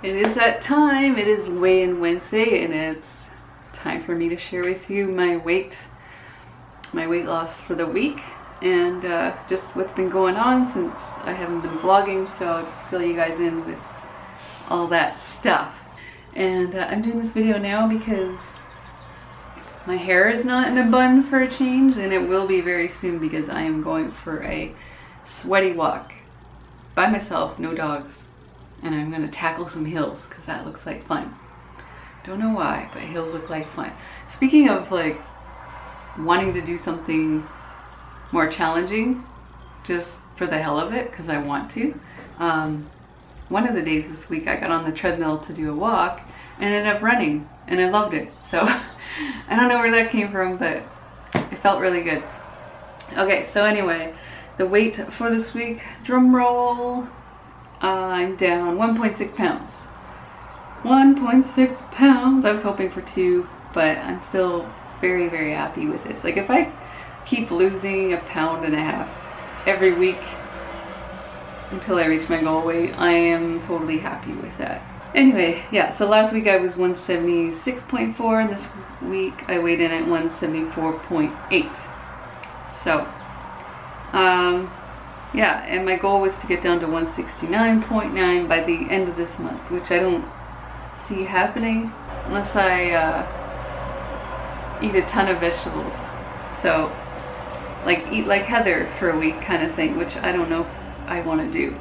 It is that time. It is weigh-in Wednesday, and it's time for me to share with you my weight loss for the week, and just what's been going on since I haven't been vlogging. So I'll just fill you guys in with all that stuff. And I'm doing this video now because my hair is not in a bun for a change, and it will be very soon because I am going for a sweaty walk by myself, no dogs. And I'm gonna tackle some hills because that looks like fun. Don't know why, but hills look like fun. Speaking of like wanting to do something more challenging just for the hell of it, because I want to. One of the days this week I got on the treadmill to do a walk and ended up running, and I loved it. So I don't know where that came from, but it felt really good. Okay, so anyway, the weight for this week, drum roll. I'm down 1.6 pounds. 1.6 pounds. I was hoping for 2, but I'm still very, very happy with this. Like, if I keep losing 1.5 pounds every week until I reach my goal weight, I am totally happy with that. Anyway, yeah, so last week I was 176.4, and this week I weighed in at 174.8. So, yeah, and my goal was to get down to 169.9 by the end of this month, which I don't see happening unless I eat a ton of vegetables. So, like, eat like Heather for a week kind of thing, which I don't know if I want to do.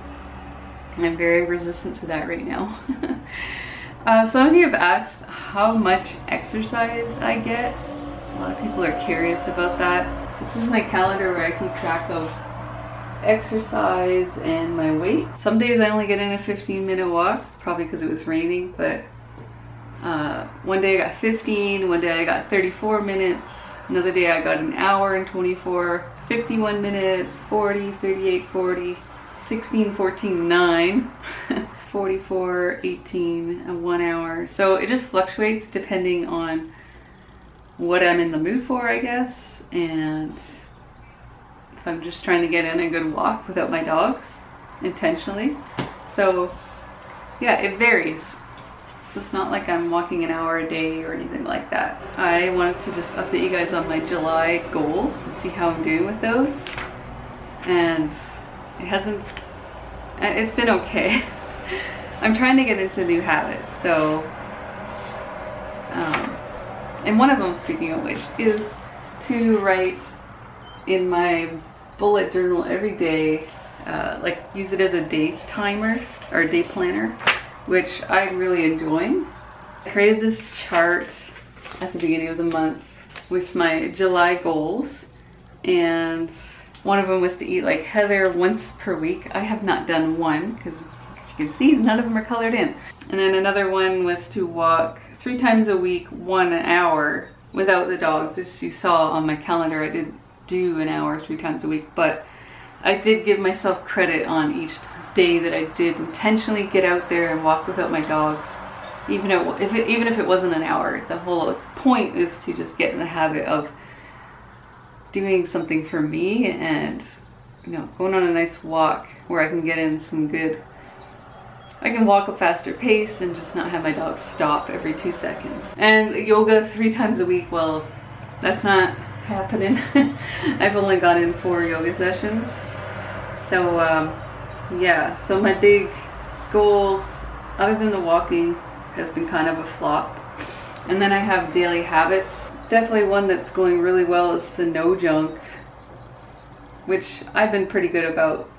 I'm very resistant to that right now. Some of you have asked how much exercise I get. A lot of people are curious about that. This is my calendar where I keep track of exercise and my weight. Some days I only get in a 15-minute walk. It's probably because it was raining, but one day I got 15, one day I got 34 minutes, another day I got an hour and 24, 51 minutes, 40, 38, 40, 16, 14, 9, 44, 18, and 1 hour. So it just fluctuates depending on what I'm in the mood for, I guess, and I'm just trying to get in a good walk without my dogs intentionally. So yeah, it varies. It's not like I'm walking an hour a day or anything like that. I wanted to just update you guys on my July goals and see how I'm doing with those. And it's been okay. I'm trying to get into new habits. So, and one of them, speaking of which, is to write in my bullet journal every day, like use it as a day timer or a day planner, which I'm really enjoying. I created this chart at the beginning of the month with my July goals, and one of them was to eat like Heather once per week. I have not done one because, as you can see, none of them are colored in. And then another one was to walk 3 times a week, 1 hour without the dogs. As you saw on my calendar, I did do an hour 3 times a week, but I did give myself credit on each day that I did intentionally get out there and walk without my dogs, even if it wasn't an hour. The whole point is to just get in the habit of doing something for me, and going on a nice walk where I can get in some good, I can walk a faster pace and just not have my dogs stop every 2 seconds. And yoga 3 times a week, well, that's not happening. I've only got in 4 yoga sessions. So yeah, so my big goals, other than the walking, has been kind of a flop. And then I have daily habits. Definitely one that's going really well is the no junk, which I've been pretty good about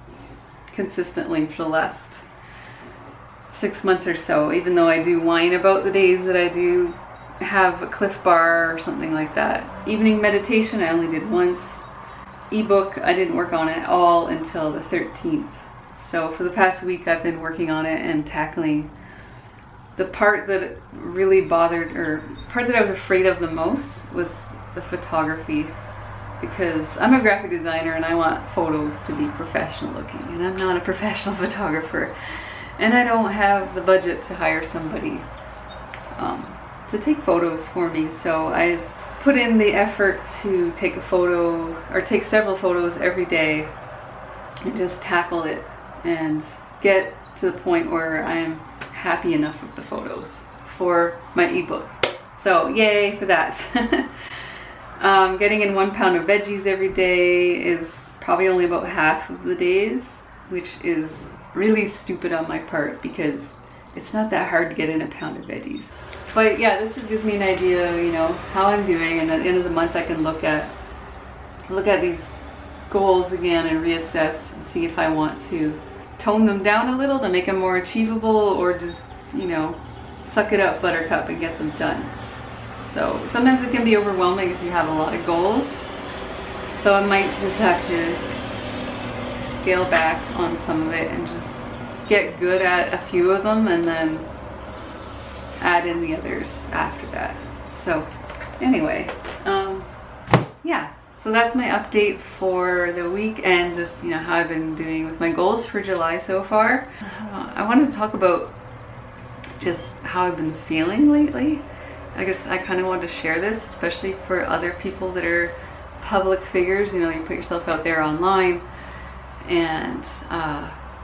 consistently for the last 6 months or so, even though I do whine about the days that I do have a Cliff Bar or something like that. Evening meditation I only did once. Ebook I didn't work on at all until the 13th. So for the past week I've been working on it and tackling the part that really bothered, or part that I was afraid of the most, was the photography, because I'm a graphic designer and I want photos to be professional looking, and I'm not a professional photographer, and I don't have the budget to hire somebody to take photos for me. So I put in the effort to take a photo, or take several photos every day, and just tackle it and get to the point where I am happy enough with the photos for my ebook. So yay for that. Getting in 1 pound of veggies every day is probably only about half of the days, which is really stupid on my part because it's not that hard to get in a pound of veggies. But yeah, this just gives me an idea, you know, how I'm doing, and at the end of the month I can look at these goals again and reassess and see if I want to tone them down a little to make them more achievable, or just, you know, suck it up, buttercup, and get them done. So sometimes it can be overwhelming if you have a lot of goals. So I might just have to scale back on some of it and just get good at a few of them and then add in the others after that. So anyway, yeah, so that's my update for the week and just, you know, how I've been doing with my goals for July so far. I wanted to talk about just how I've been feeling lately. I guess I kind of wanted to share this, especially for other people that are public figures. You know, you put yourself out there online, and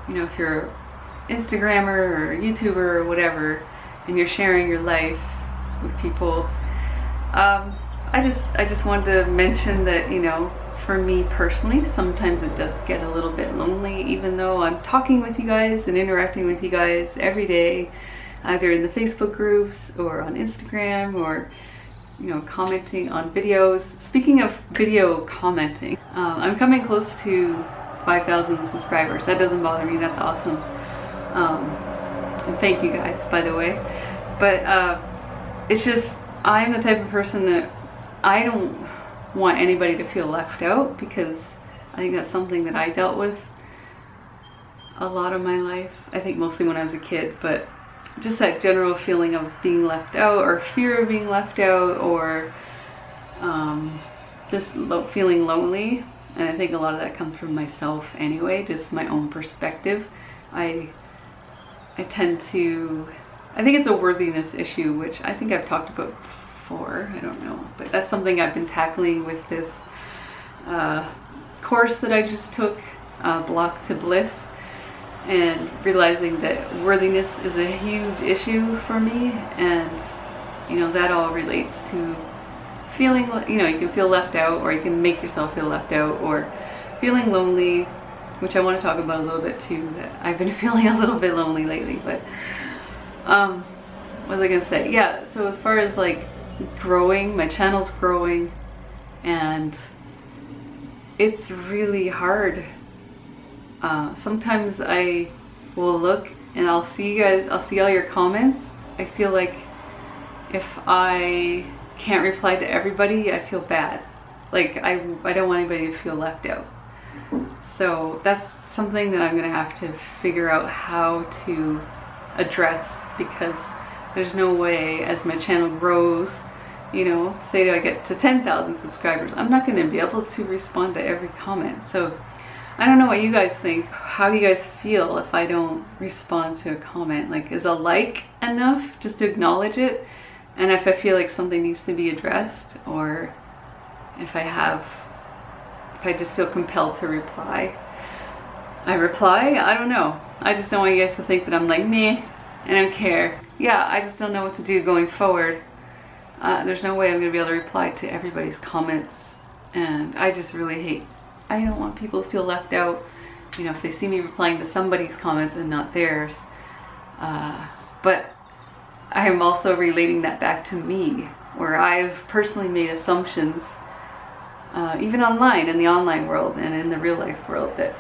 you know, if you're an Instagrammer or YouTuber or whatever, and you're sharing your life with people, I just wanted to mention that, you know, for me personally, sometimes it does get a little bit lonely, even though I'm talking with you guys and interacting with you guys every day, either in the Facebook groups or on Instagram, or, you know, commenting on videos. Speaking of video commenting, I'm coming close to 5,000 subscribers. That doesn't bother me, that's awesome. And thank you guys, by the way. But it's just, I'm the type of person that I don't want anybody to feel left out, because I think that's something that I dealt with a lot of my life. I think mostly when I was a kid, but just that general feeling of being left out, or fear of being left out, or just feeling lonely. And I think a lot of that comes from myself anyway, just my own perspective. I tend to, I think it's a worthiness issue, which I think I've talked about before, I don't know, but that's something I've been tackling with this course that I just took, Block to Bliss, and realizing that worthiness is a huge issue for me. And, you know, that all relates to feeling, you know, you can feel left out, or you can make yourself feel left out, or feeling lonely, which I want to talk about a little bit too, that I've been feeling a little bit lonely lately. But what was I gonna say? Yeah, so as far as like growing, my channel's growing, and it's really hard. Sometimes I will look and I'll see you guys, I'll see all your comments. I feel like if I can't reply to everybody, I feel bad. Like I don't want anybody to feel left out. So that's something that I'm gonna have to figure out how to address, because there's no way, as my channel grows, you know, say I get to 10,000 subscribers, I'm not gonna be able to respond to every comment. So I don't know what you guys think. How do you guys feel if I don't respond to a comment? Like, is a like enough just to acknowledge it? And if I feel like something needs to be addressed, or if I just feel compelled to reply, I reply? I don't know. I just don't want you guys to think that I'm like, meh, I don't care. Yeah, I just don't know what to do going forward. There's no way I'm gonna be able to reply to everybody's comments, and I just really hate, I don't want people to feel left out, you know, if they see me replying to somebody's comments and not theirs. But I am also relating that back to me, where I've personally made assumptions, even online, in the online world and in the real life world, that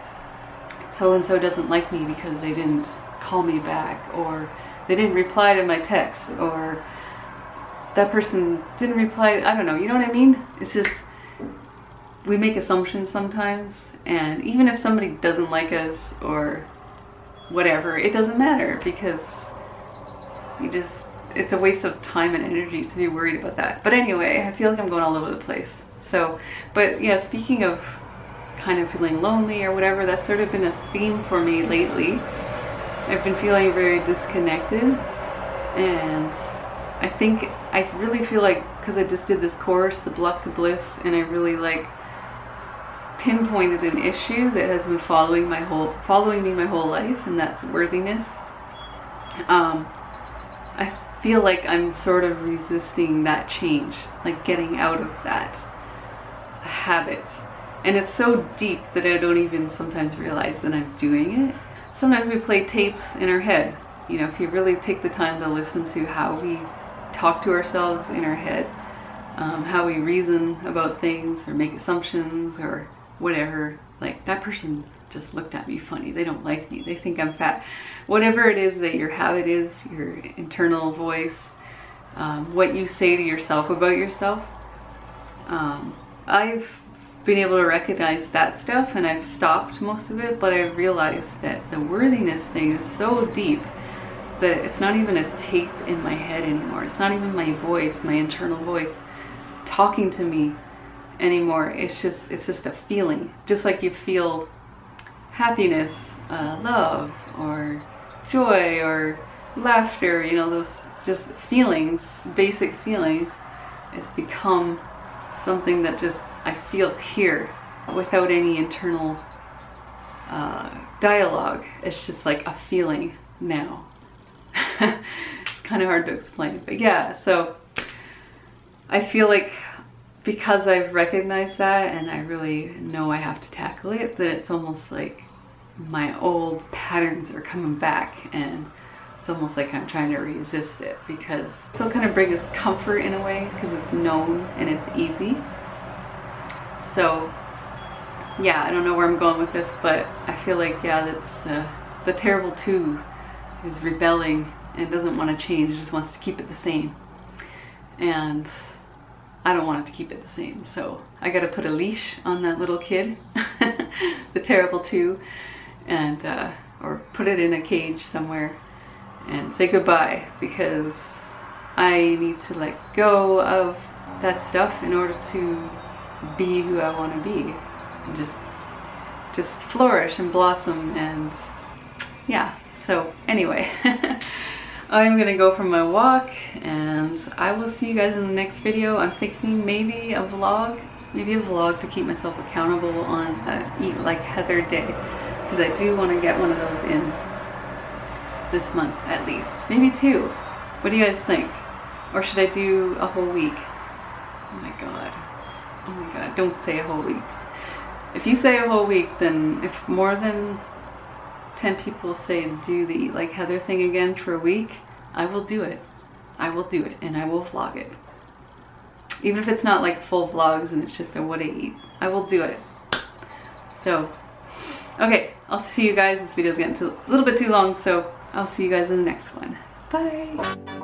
so-and-so doesn't like me because they didn't call me back, or they didn't reply to my text, or that person didn't reply, I don't know, you know what I mean? It's just, we make assumptions sometimes, and even if somebody doesn't like us or whatever, it doesn't matter, because it's a waste of time and energy to be worried about that. But anyway, I feel like I'm going all over the place. So, but yeah, speaking of kind of feeling lonely or whatever, that's sort of been a theme for me lately. I've been feeling very disconnected, and I really feel like, because I just did this course, the Block to Bliss, and I really like pinpointed an issue that has been following me my whole life, and that's worthiness. I feel like I'm sort of resisting that change, like getting out of that habit. And it's so deep that I don't even sometimes realize that I'm doing it. Sometimes we play tapes in our head. You know, if you really take the time to listen to how we talk to ourselves in our head, how we reason about things or make assumptions or whatever, like that person just looked at me funny, they don't like me, they think I'm fat. Whatever it is that your habit is, your internal voice, what you say to yourself about yourself, I've been able to recognize that stuff and I've stopped most of it, but I realized that the worthiness thing is so deep that it's not even a tape in my head anymore. It's not even my voice, my internal voice talking to me anymore. It's just a feeling, just like you feel happiness, love, or joy, or laughter, you know, those just feelings, basic feelings. It's become something that just I feel here without any internal dialogue. It's just like a feeling now. It's kind of hard to explain, but yeah, so I feel like because I've recognized that and I really know I have to tackle it, that it's almost like my old patterns are coming back, and it's almost like I'm trying to resist it because it still kind of brings comfort in a way because it's known and it's easy. So yeah, I don't know where I'm going with this, but I feel like, yeah, that's the terrible two is rebelling and doesn't want to change, it just wants to keep it the same. And I don't want it to keep it the same, so I gotta put a leash on that little kid, the terrible two, and or put it in a cage somewhere and say goodbye, because I need to let go of that stuff in order to be who I want to be and just flourish and blossom. And yeah, so anyway, I'm gonna go for my walk and I will see you guys in the next video. I'm thinking maybe a vlog to keep myself accountable on Eat Like Heather Day, because I do want to get one of those in this month at least, maybe 2. What do you guys think? Or should I do a whole week? Oh my god, don't say a whole week. If you say a whole week, then if more than 10 people say do the Eat Like Heather thing again for a week, I will do it. I will do it and I will vlog it. Even if it's not like full vlogs and it's just a what I eat, I will do it. So, okay, I'll see you guys. This video's getting a little bit too long, so I'll see you guys in the next one. Bye!